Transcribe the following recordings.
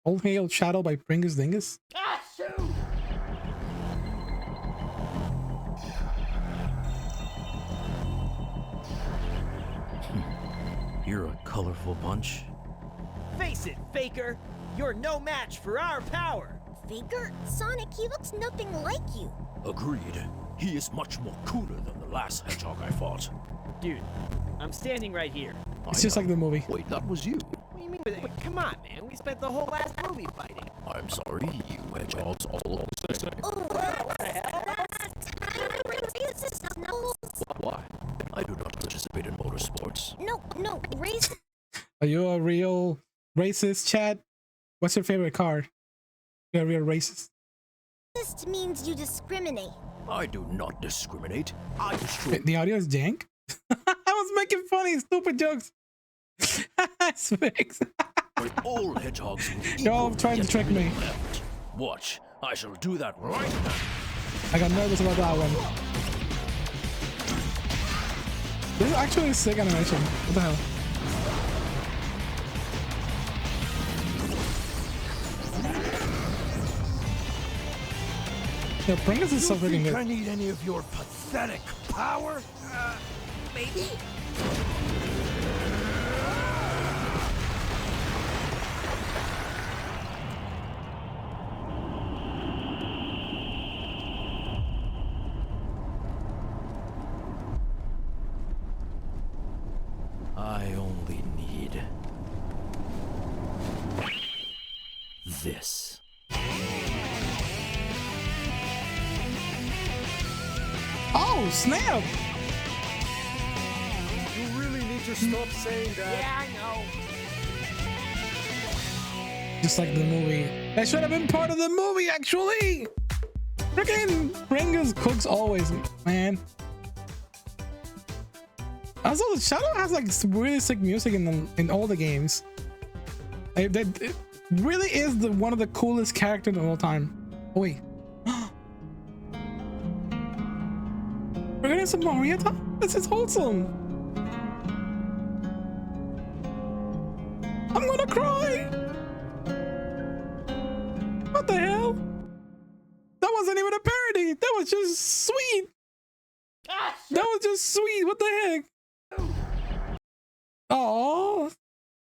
All Hail Shadow by Pringus Dingus. Ah, shoot! You're a colorful bunch. Face it, Faker! You're no match for our power! Faker? Sonic, he looks nothing like you. Agreed. He is much more cooler than the last hedgehog I fought. Dude, I'm standing right here. It's just like the movie. Wait, that was you. What do you mean? Wait, come on, man. We spent the whole last movie fighting. I'm sorry, you hedgehogs all look the same. Oh, what the hell? No, Why? I do not participate in motorsports. no, race. Are you a real racist, Chad? What's your favorite car? You're a real racist. Racist means you discriminate. I do not discriminate. I destroy. Wait, the audio is jank? I was making funny, stupid jokes. Sphinx. all hedgehogs with You're all equal trying to trick me. left. Watch, I shall do that right now. I got nervous about that one. This is actually a sick animation. What the hell? Yo, Pringus is so freaking good. I need any of your pathetic power? Maybe? I only need this. Oh, snap! You really need to stop saying that. Yeah, I know. Just like the movie. That should have been part of the movie, actually! Freaking Pringus cooks always, man. Also, Shadow has like really sick music in all the games. It really is one of the coolest characters of all time. Oh, wait. We're getting some Marietta? This is wholesome. I'm gonna cry. What the hell? That wasn't even a parody. That was just sweet. Ah, That was just sweet. What the heck? Oh,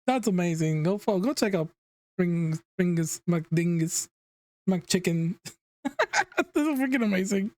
that's amazing. Go check out Pringus, McDingus, McChicken. This is freaking amazing.